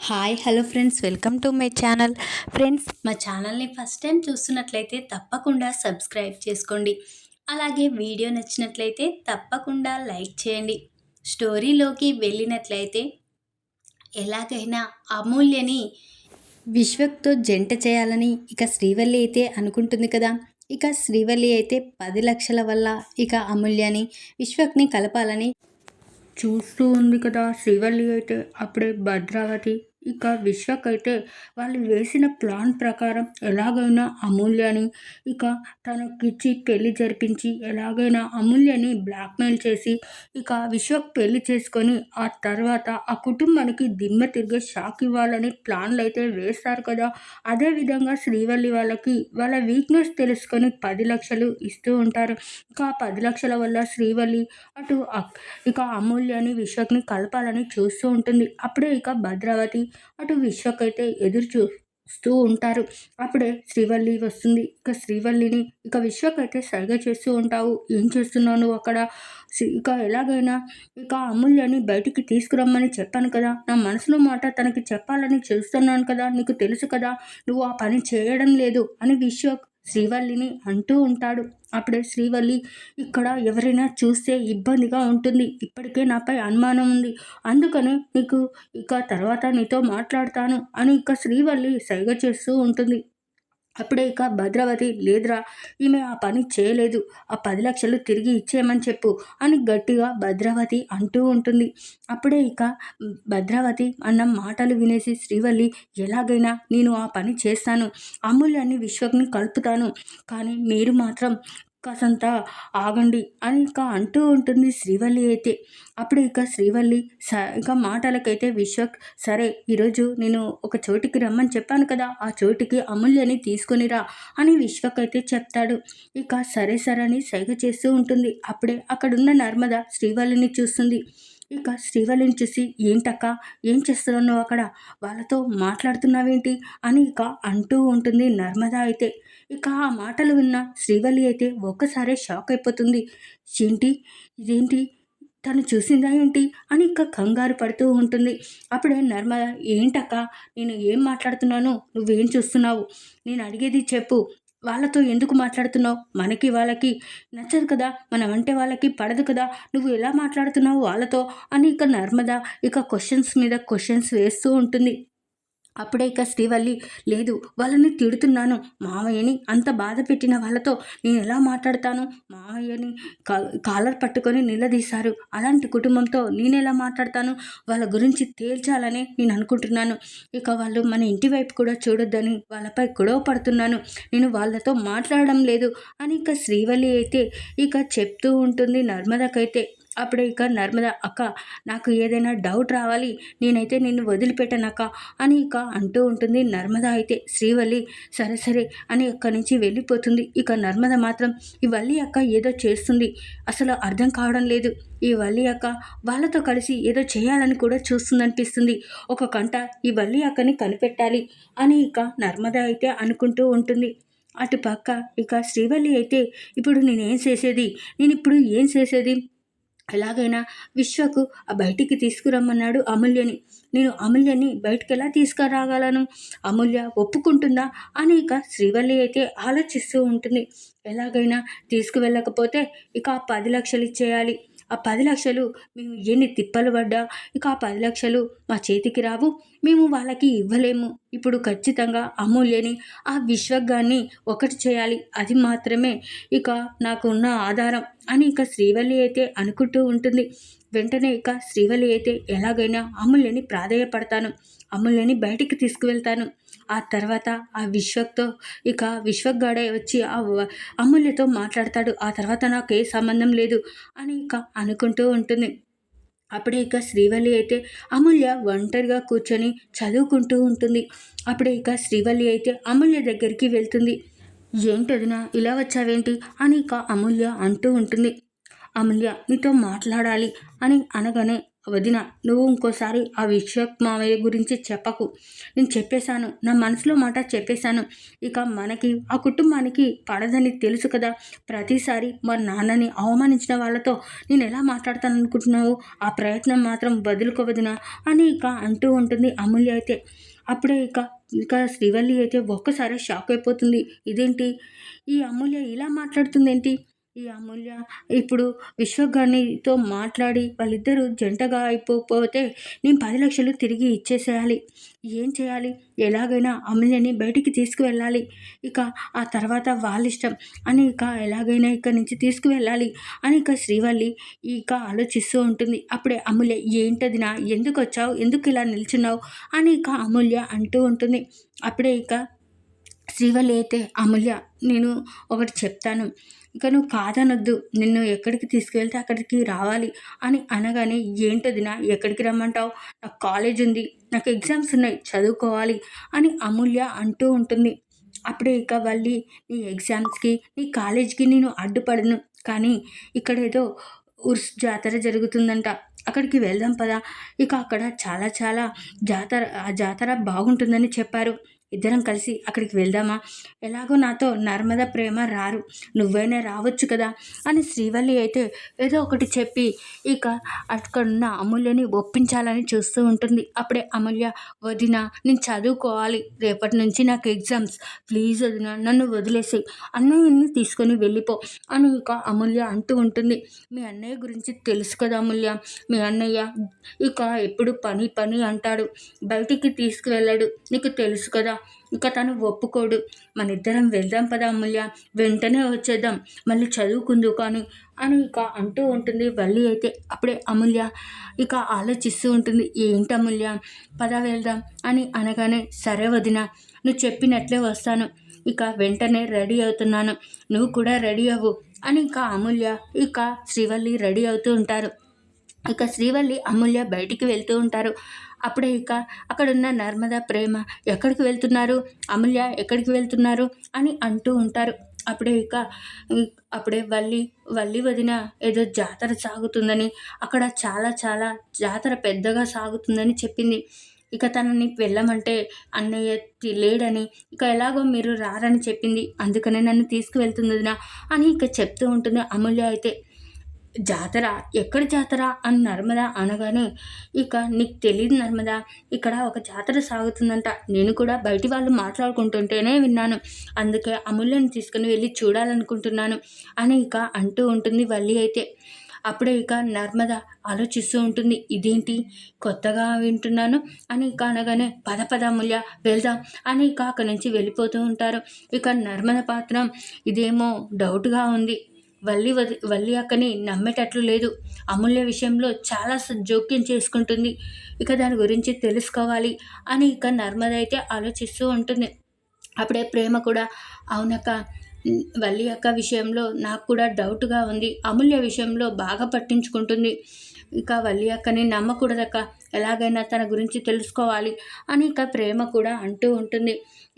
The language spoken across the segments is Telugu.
Hi hello friends, welcome to my channel. Friends, మా ఛానల్ని ఫస్ట్ టైం చూస్తున్నట్లయితే తప్పకుండా సబ్స్క్రైబ్ చేసుకోండి. అలాగే వీడియో నచ్చినట్లయితే తప్పకుండా లైక్ చేయండి. స్టోరీలోకి వెళ్ళినట్లయితే ఎలాగైనా అమూల్యని విశ్వక్తో జంట చేయాలని ఇక శ్రీవల్లి అయితే అనుకుంటుంది కదా. ఇక శ్రీవల్లి అయితే 10 లక్షల వల్ల ఇక అమూల్యని విశ్వక్ని కలపాలని చూస్తూ ఉంది కదా శ్రీవల్లి అయితే. అప్పుడే భద్రావతి ఇక విశ్వక్ అయితే వాళ్ళు వేసిన ప్లాన్ ప్రకారం ఎలాగైనా అమూల్యని ఇక తనకిచ్చి పెళ్లి జరిపించి ఎలాగైనా అమూల్యని బ్లాక్మెయిల్ చేసి ఇక విశ్వక్ పెళ్లి చేసుకొని ఆ తర్వాత ఆ కుటుంబానికి దిమ్మ తిరిగే షాక్ ఇవ్వాలని ప్లాన్లు అయితే వేస్తారు కదా. అదేవిధంగా శ్రీవల్లి వాళ్ళకి వాళ్ళ వీక్నెస్ తెలుసుకొని 10 లక్షలు ఇస్తూ ఉంటారు. ఇక ఆ 10 లక్షల వల్ల శ్రీవల్లి అటు ఇక అమూల్యని విశ్వక్ని కలపాలని చూస్తూ ఉంటుంది. అప్పుడే ఇక భద్రావతి అటు విశ్వక్ అయితే ఎదురు చూస్తూ ఉంటారు. అప్పుడే శ్రీవల్లి వస్తుంది. ఇక శ్రీవల్లిని ఇక విశ్వక్ అయితే సైగ చేస్తూ ఉంటావు, ఏం చేస్తున్నావు నువ్వు అక్కడ, ఇక ఎలాగైనా ఇక అమూల్యని బయటికి తీసుకురమ్మని చెప్పాను కదా, నా మనసులో మాట తనకి చెప్పాలని చూస్తున్నాను కదా, నీకు తెలుసు కదా నువ్వు ఆ పని చేయడం లేదు అని విశ్వక్ శ్రీవల్లిని అంటూ ఉంటాడు. అప్పుడే శ్రీవల్లి, ఇక్కడ ఎవరైనా చూస్తే ఇబ్బందిగా ఉంటుంది, ఇప్పటికే నాపై అనుమానం ఉంది, అందుకని నీకు ఇక తర్వాత నీతో మాట్లాడతాను అని ఇక శ్రీవల్లి సైగ చేస్తూ ఉంటుంది. అప్పుడే ఇక భద్రావతి, లేదురా ఈమె ఆ పని చేయలేదు, ఆ 10 లక్షలు తిరిగి ఇచ్చేయమని చెప్పు అని గట్టిగా భద్రావతి అంటూ ఉంటుంది. అప్పుడే ఇక భద్రావతి అన్న మాటలు వినేసి శ్రీవల్లి, ఎలాగైనా నేను ఆ పని చేస్తాను, అమూల్యాన్ని విశ్వక్ని కలుపుతాను, కానీ మీరు మాత్రం కాసంత ఆగండి అని ఇక అంటూ ఉంటుంది శ్రీవల్లి అయితే. అప్పుడు ఇక శ్రీవల్లి ఇక మాటలకైతే విశ్వక్, సరే ఈరోజు నేను ఒక చోటికి రమ్మని చెప్పాను కదా, ఆ చోటికి అమూల్యని తీసుకొనిరా అని విశ్వక్ అయితే చెప్తాడు. ఇక సరే సరే అని సైగ చేస్తూ ఉంటుంది. అప్పుడే అక్కడున్న నర్మద శ్రీవల్లిని చూస్తుంది. ఇక శ్రీవల్లిని చూసి, ఏంటక్క ఏం చేస్తున్నావు అక్కడ, వాళ్ళతో మాట్లాడుతున్నావేంటి అని ఇక అంటూ ఉంటుంది నర్మద అయితే. ఇక ఆ మాటలు విన్న శ్రీవల్లి అయితే ఒక్కసారే షాక్ అయిపోతుంది. ఏంటి ఇదేంటి, తను చూసిందా ఏంటి అని ఇక కంగారు పడుతూ ఉంటుంది. అప్పుడే నర్మద, ఏంటక్క నేను ఏం మాట్లాడుతున్నాను, నువ్వేం చూస్తున్నావు, నేను అడిగేది చెప్పు, వాళ్ళతో ఎందుకు మాట్లాడుతున్నావు, మనకి వాళ్ళకి నచ్చదు కదా, మనం అంటే వాళ్ళకి పడదు కదా, నువ్వు ఎలా మాట్లాడుతున్నావు వాళ్ళతో అని ఇక నర్మద ఇక క్వశ్చన్స్ మీద క్వశ్చన్స్ వేస్తూ ఉంటుంది. అప్పుడే ఇక శ్రీవల్లి, లేదు వాళ్ళని తిడుతున్నాను, మావయ్యని అంత బాధ పెట్టిన వాళ్ళతో నేను ఎలా మాట్లాడతాను, మావయ్యని కాలర్ పట్టుకొని నిలదీశారు, అలాంటి కుటుంబంతో నేను ఎలా మాట్లాడతాను, వాళ్ళ గురించి తేల్చాలని నేను అనుకుంటున్నాను, ఇక వాళ్ళు మన ఇంటి వైపు కూడా చూడొద్దని వాళ్ళపై గొడవ పడుతున్నాను, నేను వాళ్ళతో మాట్లాడడం లేదు అని ఇక శ్రీవల్లి అయితే ఇక చెప్తూ ఉంటుంది నర్మదకైతే. అప్పుడే ఇక నర్మద, అక్క నాకు ఏదైనా డౌట్ రావాలి, నేనైతే నిన్ను వదిలిపెట్టనక్క అని ఇక అంటూ ఉంటుంది నర్మద అయితే. శ్రీవల్లి సరే సరే అని అక్కడి నుంచి వెళ్ళిపోతుంది. ఇక నర్మద మాత్రం, ఈ వల్లి అక్క ఏదో చేస్తుంది, అసలు అర్థం కావడం లేదు, ఈ వల్లి అక్క వాళ్ళతో కలిసి ఏదో చేయాలని కూడా చూస్తుందనిపిస్తుంది, ఒక కంట ఈ వల్లి అక్కని కనిపెట్టాలి అని ఇక నర్మద అయితే అనుకుంటూ ఉంటుంది. అటు పక్క ఇక శ్రీవల్లి అయితే, ఇప్పుడు నేను ఇప్పుడు ఏం చేసేది, ఎలాగైనా విశ్వకు ఆ బయటికి తీసుకురమ్మన్నాడు అమూల్యని, నేను అమూల్యని బయటికి ఎలా తీసుకురాగలను, అమూల్య ఒప్పుకుంటుందా అని ఇక శ్రీవల్లి అయితే ఆలోచిస్తూ ఉంటుంది. ఎలాగైనా తీసుకువెళ్ళకపోతే ఇక ఆ 10 లక్షలు ఇచ్చేయాలి, ఆ 10 లక్షలు మేము ఎన్ని తిప్పలు పడ్డా ఇక ఆ 10 లక్షలు మా చేతికి రావు, మేము వాళ్ళకి ఇవ్వలేము, ఇప్పుడు ఖచ్చితంగా అమూల్యని ఆ విశ్వగాన్ని ఒకటి చేయాలి, అది మాత్రమే ఇక నాకు ఉన్న ఆధారం అని ఇక శ్రీవల్లి అయితే అనుకుంటూ ఉంటుంది. వెంటనే ఇక శ్రీవల్లి అయితే, ఎలాగైనా అమూల్యని ప్రాధేయపడతాను, అమూల్యని బయటికి తీసుకువెళ్తాను, ఆ తర్వాత ఆ విశ్వక్తో ఇక విశ్వక్ గాడే వచ్చి అమూల్యతో మాట్లాడతాడు, ఆ తర్వాత నాకు ఏ సంబంధం లేదు అని ఇక అనుకుంటూ ఉంటుంది. అప్పుడే ఇక శ్రీవల్లి అయితే అమూల్య ఒంటరిగా కూర్చొని చదువుకుంటూ ఉంటుంది. అప్పుడే ఇక శ్రీవల్లి అయితే అమూల్య దగ్గరికి వెళ్తుంది. ఏంటదినా ఇలా వచ్చావేంటి అని ఇక అమూల్య అంటూ ఉంటుంది. అమూల్య నీతో మాట్లాడాలి అని అనగానే వదిన, నువ్వు ఇంకోసారి ఆ విశ్వక్ మావయ్య గురించి చెప్పకు. నేను చెప్పేశాను, నా మనసులో మాట చెప్పేశాను. ఇక మనకి ఆ కుటుంబానికి పడదని తెలుసు కదా. ప్రతిసారి మా నాన్నని అవమానించిన వాళ్ళతో నేను ఎలా మాట్లాడతాను అనుకుంటున్నావు? ఆ ప్రయత్నం మాత్రం వదులుకోవదినా అని ఇక అంటూ ఉంటుంది అమూల్య అయితే. అప్పుడే ఇక శ్రీవల్లి అయితే ఒక్కసారి షాక్ అయిపోతుంది. ఇదేంటి, ఈ అమూల్య ఇలా మాట్లాడుతుందేంటి? ఈ అమూల్య ఇప్పుడు విశ్వగానితో మాట్లాడి వాళ్ళిద్దరూ జంటగా అయిపోతే నేను 10,00,000 తిరిగి ఇచ్చేసేయాలి. ఏం చేయాలి? ఎలాగైనా అమూల్యని బయటికి తీసుకువెళ్ళాలి. ఇక ఆ తర్వాత వాళ్ళిష్టం అని ఇక ఎలాగైనా ఇక్కడి నుంచి తీసుకువెళ్ళాలి అని ఇక శ్రీవల్లి ఇక ఆలోచిస్తూ ఉంటుంది. అప్పుడే అమూల్య, ఏంటదినా, ఎందుకొచ్చావు, ఎందుకు ఇలా నిల్చున్నావు అని ఇక అమూల్య అంటూ ఉంటుంది. అప్పుడే ఇక శ్రీవల్లి అయితే, అమూల్య, నేను ఒకటి చెప్తాను, ఇక నువ్వు కాదనొద్దు, నిన్ను ఎక్కడికి తీసుకువెళ్తే అక్కడికి రావాలి అని అనగానే, ఏంటదినా, ఎక్కడికి రమ్మంటావు, నాకు కాలేజ్ ఉంది, నాకు ఎగ్జామ్స్ ఉన్నాయి, చదువుకోవాలి అని అమూల్య అంటూ ఉంటుంది. అప్పుడే ఇక వల్లి, నీ ఎగ్జామ్స్కి నీ కాలేజ్కి నేను అడ్డుపడను, కానీ ఇక్కడ ఏదో ఉర్స్ జాతర జరుగుతుందంట, అక్కడికి వెళ్దాం పదా. ఇక అక్కడ చాలా చాలా ఆ జాతర బాగుంటుందని చెప్పారు, ఇద్దరం కలిసి అక్కడికి వెళ్దామా? ఎలాగో నాతో నర్మద ప్రేమ రారు, నువ్వైనా రావచ్చు కదా అని శ్రీవల్లి అయితే ఏదో ఒకటి చెప్పి ఇక అక్కడున్న అమూల్యని ఒప్పించాలని చూస్తూ ఉంటుంది. అప్పుడే అమూల్య, వదిన, నేను చదువుకోవాలి, రేపటి నుంచి నాకు ఎగ్జామ్స్, ప్లీజ్ వదిన, నన్ను వదిలేసి అన్నయ్యని తీసుకొని వెళ్ళిపో అని ఇక అమూల్య అంటూ ఉంటుంది. మీ అన్నయ్య గురించి తెలుసు కదా అమూల్య, మీ అన్నయ్య ఇక ఎప్పుడు పని పని అంటాడు, బయటికి తీసుకువెళ్ళాడు, నీకు తెలుసు కదా, ఇక తను ఒప్పుకోడు. మన ఇద్దరం వెళ్దాం పదా అమూల్య, వెంటనే వచ్చేద్దాం, మళ్ళీ చదువుకుందు కానీ అని ఇక అంటూ ఉంటుంది వల్లి అయితే. అప్పుడే అమూల్య ఇక ఆలోచిస్తూ ఉంటుంది. ఏంటి అమూల్య, పద వెళ్దాం అని అనగానే, సరే వదిన, నువ్వు చెప్పినట్లే వస్తాను, ఇక వెంటనే రెడీ అవుతున్నాను, నువ్వు కూడా రెడీ అవ్వు అని ఇక అమూల్య ఇక శ్రీవల్లి రెడీ అవుతూ ఉంటారు. ఇక శ్రీవల్లి అమూల్య బయటికి వెళ్తూ ఉంటారు. అప్పుడే ఇక అక్కడున్న నర్మద, ప్రేమ, ఎక్కడికి వెళ్తున్నారు అమూల్య, ఎక్కడికి వెళ్తున్నారు అని అంటూ ఉంటారు. అప్పుడే ఇక అప్పుడే వల్లి వదిన ఏదో జాతర సాగుతుందని, అక్కడ చాలా చాలా జాతర పెద్దగా సాగుతుందని చెప్పింది. ఇక తనని వెళ్ళమంటే అన్నయ్య లేడని, ఇక ఎలాగో మీరు రారని చెప్పింది, అందుకనే నన్ను తీసుకువెళ్తుంది వదిన అని ఇక చెప్తూ ఉంటుంది అమూల్య అయితే. జాతర, ఎక్కడ జాతర అని నర్మద అనగానే, ఇక నీకు తెలియదు నర్మద, ఇక్కడ ఒక జాతర సాగుతుందంట, నేను కూడా బయటి వాళ్ళు మాట్లాడుకుంటుంటేనే విన్నాను, అందుకే అమూల్యని తీసుకుని వెళ్ళి చూడాలనుకుంటున్నాను అని ఇక అంటూ ఉంటుంది వల్లి అయితే. అప్పుడే ఇక నర్మద ఆలోచిస్తూ ఉంటుంది, ఇదేంటి కొత్తగా వింటున్నాను అని ఇక అనగానే, పద పద అమూల్య వెళ్దాం అని ఇక అక్కడి నుంచి వెళ్ళిపోతూ ఉంటారు. ఇక నర్మద పాత్రం ఇదేమో డౌట్గా ఉంది, వల్లి అక్కని నమ్మేటట్లు లేదు, అమూల్య విషయంలో చాలా జోక్యం చేసుకుంటుంది, ఇక దాని గురించి తెలుసుకోవాలి అని ఇక నర్మద అయితే ఆలోచిస్తూ ఉంటుంది. అప్పుడే ప్రేమ కూడా, అవునక్క, వల్లి అక్క విషయంలో నాకు కూడా డౌట్గా ఉంది, అమూల్య విషయంలో బాగా పట్టించుకుంటుంది, ఇక వల్లి అక్కని నమ్మకూడదక్క, ఎలాగైనా తన గురించి తెలుసుకోవాలి అని ఇక ప్రేమ కూడా అంటూ ఉంటుంది.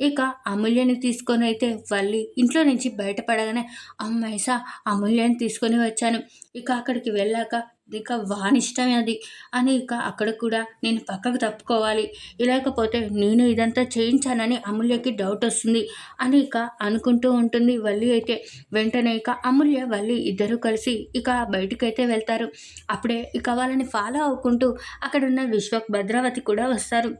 ఇక అమూల్యని తీసుకొని అయితే వల్లి ఇంట్లో నుంచి బయటపడగానే, అమ్మాయిసా, అమూల్యని తీసుకొని వచ్చాను, ఇక అక్కడికి వెళ్ళాక ఇక వానిష్టమే అది అని ఇక అక్కడ కూడా నేను పక్కకు తప్పుకోవాలి, లేకపోతే నేను ఇదంతా చేయించానని అమూల్యకి డౌట్ వస్తుంది అని ఇక అనుకుంటూ ఉంటుంది వల్లి అయితే. వెంటనే ఇక అమూల్య, వల్లి ఇద్దరూ కలిసి ఇక బయటికైతే వెళ్తారు. అప్పుడే ఇక వాళ్ళని ఫాలో అవ్వుకుంటూ అక్కడున్న విశ్వక్, భద్రావతి కూడా వస్తారు.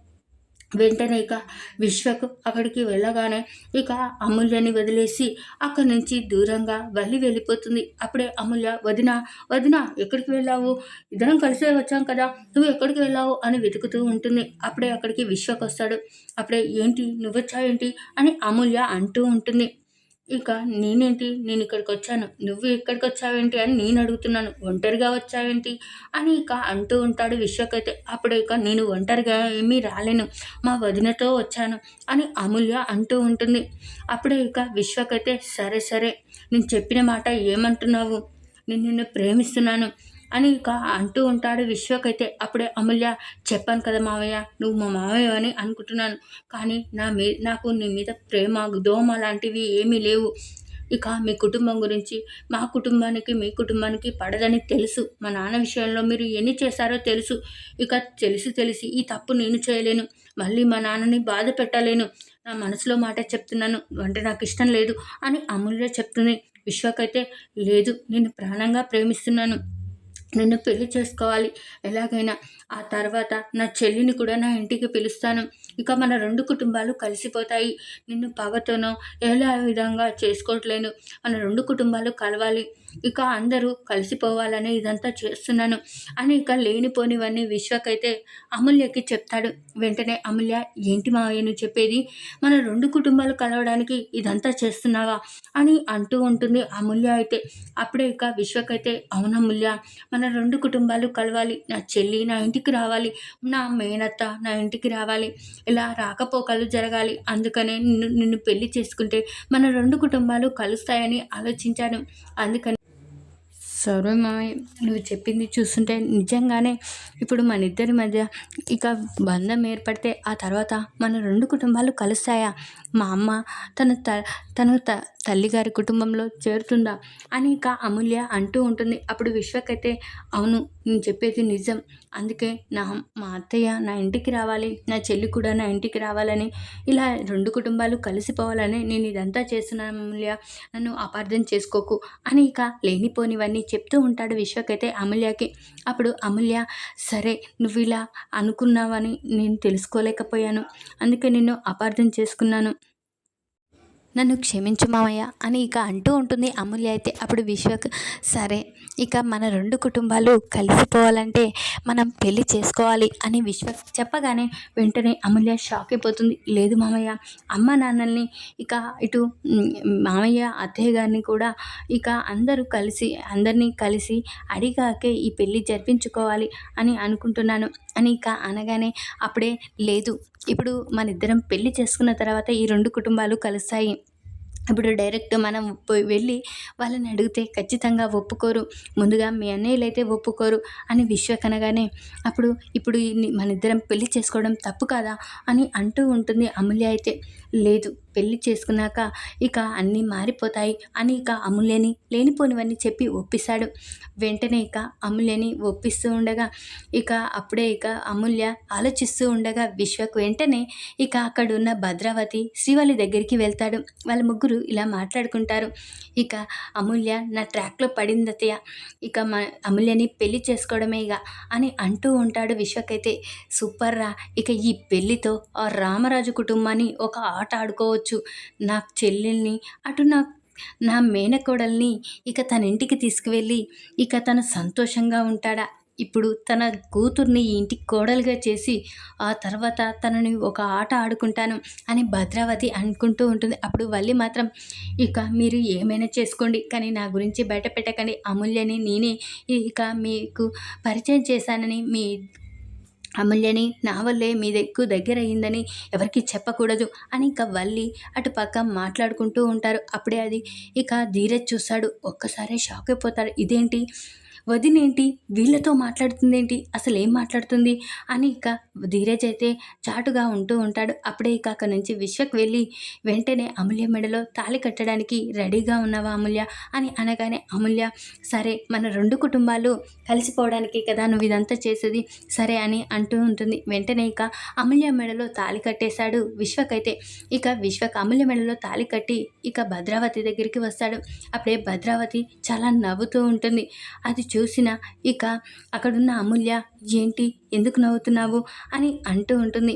వెంటనే ఇక విశ్వక్ అక్కడికి వెళ్ళగానే ఇక అమూల్యని వదిలేసి అక్కడి నుంచి దూరంగా వెళ్ళిపోతుంది. అప్పుడే అమూల్య, వదిన, వదిన, ఎక్కడికి వెళ్ళావు, ఇద్దరం కలిసే వచ్చాం కదా, నువ్వు ఎక్కడికి వెళ్ళావు అని వెతుకుతూ ఉంటుంది. అప్పుడే అక్కడికి విశ్వక్ వస్తాడు. అప్పుడే, ఏంటి నువ్వొచ్చావేంటి అని అమూల్య అంటూ ఉంటుంది. ఇక నేనేంటి, నేను ఇక్కడికి వచ్చాను, నువ్వు ఎక్కడికి వచ్చావేంటి అని నేను అడుగుతున్నాను, ఒంటరిగా వచ్చావేంటి అని ఇక అంటూ ఉంటాడు విశ్వక్ అయితే. అప్పుడు ఇక, నేను ఒంటరిగా ఏమీ రాలేను, మా వదినతో వచ్చాను అని అమూల్య అంటూ ఉంటుంది. అప్పుడే ఇక విశ్వక్ అయితే, సరే సరే, నేను చెప్పిన మాట ఏమంటున్నావు, నేను నిన్ను ప్రేమిస్తున్నాను అని ఇక అంటూ ఉంటాడు విశ్వక్ అయితే. అప్పుడే అమూల్య, చెప్పాను కదా మావయ్య, నువ్వు మా మావయ్య అని అనుకుంటున్నాను, కానీ నాకు నీ మీద ప్రేమ దోమ లాంటివి ఏమీ లేవు, ఇక మీ కుటుంబం గురించి మా కుటుంబానికి మీ కుటుంబానికి పడదని తెలుసు. మా నాన్న విషయంలో మీరు ఎన్ని చేశారో తెలుసు. ఇక తెలిసి ఈ తప్పు నేను చేయలేను. మళ్ళీ మా నాన్నని బాధ పెట్టలేను. నా మనసులో మాట చెప్తున్నాను. అంటే నాకిష్టం లేదు అని అమూల్య చెప్తుంది. విశ్వకైతే లేదు, నిన్ను ప్రాణంగా ప్రేమిస్తున్నాను. నిన్ను పెళ్లి చేసుకోవాలి ఎలాగైనా. ఆ తర్వాత నా చెల్లిని కూడా నా ఇంటికి పిలుస్తాను. ఇక మన 2 కుటుంబాలు కలిసిపోతాయి. నిన్ను పగతోనో ఎలా విధంగా చేసుకోవట్లేను. మన 2 కుటుంబాలు కలవాలి. ఇక అందరూ కలిసిపోవాలని ఇదంతా చేస్తున్నాను అని ఇక లేనిపోనివన్నీ విశ్వకైతే అమూల్యకి చెప్తాడు. వెంటనే అమూల్య, ఏంటి మావయ్య నువ్వు చెప్పేది? మన 2 కుటుంబాలు కలవడానికి ఇదంతా చేస్తున్నావా అని అంటూ ఉంటుంది అమూల్య అయితే. అప్పుడే ఇక విశ్వకైతే, అవునమూల్య, మన 2 కుటుంబాలు కలవాలి. నా చెల్లి నా ఇంటికి రావాలి. నా మేనత్త నా ఇంటికి రావాలి. ఇలా రాకపోకలు జరగాలి. అందుకనే నిన్ను పెళ్లి చేసుకుంటే మన 2 కుటుంబాలు కలుస్తాయని ఆలోచించాను. అందుకని సరే మావయ్య, నువ్వు చెప్పింది చూస్తుంటే నిజంగానే ఇప్పుడు మన ఇద్దరి మధ్య ఇక బంధం ఏర్పడితే ఆ తర్వాత మన 2 కుటుంబాలు కలుస్తాయా? మా అమ్మ తన తల్లిగారి కుటుంబంలో చేరుతుందా అని ఇక అమూల్య అంటూ ఉంటుంది. అప్పుడు విశ్వకైతే, అవును, నేను చెప్పేది నిజం. అందుకే మా అత్తయ్య నా ఇంటికి రావాలి, నా చెల్లి కూడా నా ఇంటికి రావాలని, ఇలా 2 కుటుంబాలు కలిసిపోవాలని నేను ఇదంతా చేస్తున్నాను అమూల్య, నన్ను అపార్థం చేసుకోకు అని ఇక లేనిపోనివన్నీ చెప్తూ ఉంటాడు విశ్వకైతే అమూల్యకి. అప్పుడు అమూల్య, సరే నువ్వు ఇలా అనుకున్నావని నేను తెలుసుకోలేకపోయాను, అందుకే నిన్ను అపార్థం చేసుకున్నాను, నన్ను క్షమించు మామయ్య అని ఇక అంటూ ఉంటుంది అమూల్య అయితే. అప్పుడు విశ్వక్, సరే ఇక మన 2 కుటుంబాలు కలిసిపోవాలంటే మనం పెళ్లి చేసుకోవాలి అని విశ్వక్ చెప్పగానే వెంటనే అమూల్య షాక్ అయిపోతుంది. లేదు మామయ్య, అమ్మ నాన్నల్ని ఇక ఇటు మామయ్య అత్తయ్య గారిని కూడా ఇక అందరినీ కలిసి అడిగాకే ఈ పెళ్లి జరిపించుకోవాలి అని అనుకుంటున్నాను అని ఇక అనగానే అప్పుడే, లేదు, ఇప్పుడు మన ఇద్దరం పెళ్లి చేసుకున్న తర్వాత ఈ 2 కుటుంబాలు కలుస్తాయి. ఇప్పుడు డైరెక్ట్ మనం వెళ్ళి వాళ్ళని అడిగితే ఖచ్చితంగా ఒప్పుకోరు. ముందుగా మీ అన్నయ్యలైతే ఒప్పుకోరు అని విశ్వక్ అనగానే ఇప్పుడు మన ఇద్దరం పెళ్లి చేసుకోవడం తప్పు కాదా అని అంటూ ఉంటుంది అమూల్య అయితే. లేదు, పెళ్లి చేసుకున్నాక ఇక అన్నీ మారిపోతాయి అని ఇక అమూల్యని లేనిపోనివన్నీ చెప్పి ఒప్పిస్తాడు. వెంటనే ఇక అమూల్యని ఒప్పిస్తూ ఉండగా ఇక అప్పుడే ఇక అమూల్య ఆలోచిస్తూ ఉండగా విశ్వక్ వెంటనే ఇక అక్కడున్న భద్రావతి శ్రీవల్లి దగ్గరికి వెళ్తాడు. వాళ్ళ ముగ్గురు ఇలా మాట్లాడుకుంటారు. ఇక అమూల్య నా ట్రాక్లో పడింది అత్తయ్య, ఇక అమూల్యని పెళ్లి చేసుకోవడమే ఇక అని అంటూ ఉంటాడు విశ్వక్ అయితే. సూపర్ రా, ఇక ఈ పెళ్లితో ఆ రామరాజు కుటుంబాన్ని ఒక ఆట ఆడుకోవచ్చు. నా చెల్లెల్ని అటు నా మేనకోడల్ని ఇక తన ఇంటికి తీసుకువెళ్ళి ఇక తను సంతోషంగా ఉంటాడా. ఇప్పుడు తన కూతుర్ని ఈ ఇంటికి కోడలుగా చేసి ఆ తర్వాత తనని ఒక ఆట ఆడుకుంటాను అని భద్రావతి అనుకుంటూ ఉంటుంది. అప్పుడు వల్లి మాత్రం, ఇక మీరు ఏమైనా చేసుకోండి కానీ నా గురించి బయట పెట్టకండి, అమూల్యని నేనే ఇక మీకు పరిచయం చేశానని, మీ అమూల్యని నా వల్లే మీ దగ్గర అయ్యిందని ఎవరికి చెప్పకూడదు అని ఇక వల్లి అటు పక్క మాట్లాడుకుంటూ ఉంటారు. అప్పుడే అది ఇక ధీరజ్ చూస్తాడు. ఒక్కసారే షాక్ అయిపోతాడు. ఇదేంటి, వదినేంటి వీళ్ళతో మాట్లాడుతుందేంటి, అసలు ఏం మాట్లాడుతుంది అని ఇక ధీరజ్ అయితే చాటుగా ఉంటూ ఉంటాడు. అప్పుడే ఇక అక్కడి నుంచి విశ్వక్ వెళ్ళి వెంటనే అమూల్య మెడలో తాళి కట్టడానికి రెడీగా ఉన్నావా అమూల్య అని అనగానే అమూల్య, సరే మన 2 కుటుంబాలు కలిసిపోవడానికి కదా నువ్వు ఇదంతా చేసేది, సరే అని అంటూ ఉంటుంది. వెంటనే ఇక అమూల్య మెడలో తాళి కట్టేశాడు విశ్వక్ అయితే. ఇక విశ్వక్ అమూల్య మెడలో తాళి కట్టి ఇక భద్రావతి దగ్గరికి వస్తాడు. అప్పుడే భద్రావతి చాలా నవ్వుతూ ఉంటుంది. అది చూసిన ఇక అక్కడున్న అమూల్య, ఏంటి ఎందుకు నవ్వుతున్నావు అని అంటూ ఉంటుంది.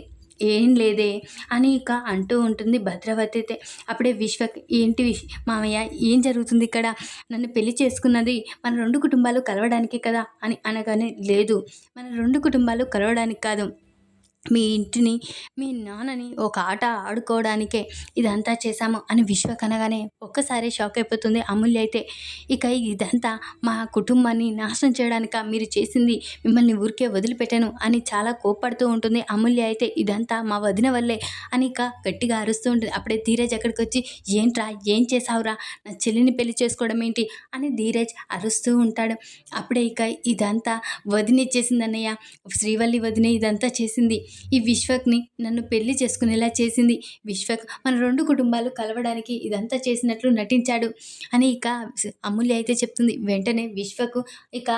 ఏం లేదే అని ఇక అంటూ ఉంటుంది భద్రావతి అయితే. అప్పుడే విశ్వక్, ఏంటి మామయ్య ఏం జరుగుతుంది ఇక్కడ, నన్ను పెళ్లి చేసుకున్నది మన 2 కుటుంబాలు కలవడానికి కదా అని అనగానే, లేదు, మన 2 కుటుంబాలు కలవడానికి కాదు, మీ ఇంటిని మీ నాన్నని ఒక ఆట ఆడుకోవడానికే ఇదంతా చేశాము అని విశ్వక్ అనగానే ఒక్కసారి షాక్ అయిపోతుంది అమూల్య అయితే. ఇక ఇదంతా మా కుటుంబాన్ని నాశనం చేయడానిక మీరు చేసింది, మిమ్మల్ని ఊరికే వదిలిపెట్టాను అని చాలా కోప్పడుతూ ఉంటుంది అమూల్య అయితే. ఇదంతా మా వదిన వల్లే అని ఇక గట్టిగా అరుస్తూ ఉంటుంది. అప్పుడే ధీరజ్ అక్కడికి వచ్చి, ఏంట్రా ఏం చేసావురా, నా చెల్లిని పెళ్లి చేసుకోవడం ఏంటి అని ధీరజ్ అరుస్తూ ఉంటాడు. అప్పుడే ఇక ఇదంతా వదిన చేసింది అన్నయ్య, శ్రీవల్లి వదిన ఇదంతా చేసింది, ఈ విశ్వక్ని నన్ను పెళ్లి చేసుకునేలా చేసింది. విశ్వక్ మన 2 కుటుంబాలు కలవడానికి ఇదంతా చేసినట్లు నటించాడు అని ఇక అమూల్య అయితే చెప్తుంది. వెంటనే విశ్వకు ఇక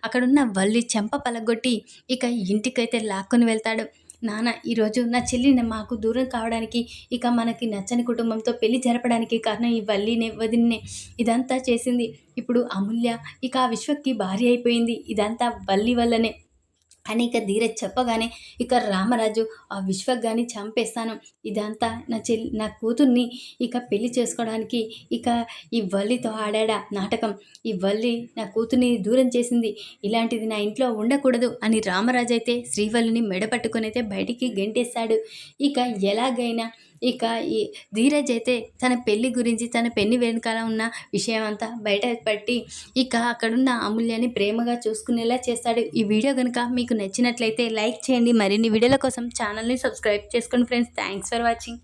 అక్కడున్న వల్లి చెంప పలగొట్టి ఇక ఇంటికైతే లాక్కొని వెళ్తాడు. నాన్న, ఈరోజు నా చెల్లిని మాకు దూరం కావడానికి, ఇక మనకి నచ్చని కుటుంబంతో పెళ్లి జరపడానికి కారణం ఈ వల్లినే, వదిన్నే. ఇదంతా చేసింది ఇప్పుడు అమూల్య. ఇక ఆ విశ్వక్కి భార్య అయిపోయింది. ఇదంతా వల్లి వల్లనే అని ఇక ధీరజ్ చెప్పగానే ఇక రామరాజు ఆ విశ్వక్ గాని చంపేస్తాను. ఇదంతా నా కూతుర్ని ఇక పెళ్లి చేసుకోవడానికి ఇక ఈ వల్లితో ఆడాడా నాటకం. ఈ వల్లి నా కూతుర్ని దూరం చేసింది. ఇలాంటిది నా ఇంట్లో ఉండకూడదు అని రామరాజు అయితే శ్రీవల్లిని మెడ పట్టుకొని అయితే బయటికి గెంటేశాడు. ఇక ఎలాగైనా ఇక ఈ ధీరజ్ అయితే తన పెళ్లి గురించి, తన పెళ్లి వెనకాల ఉన్న విషయం అంతా బయట పట్టి ఇక అక్కడున్న అమూల్యని ప్రేమగా చూసుకునేలా చేస్తాడు. ఈ వీడియో కనుక మీకు నచ్చినట్లయితే లైక్ చేయండి. మరిన్ని వీడియోల కోసం ఛానల్ని సబ్స్క్రైబ్ చేసుకోండి ఫ్రెండ్స్. Thanks for watching.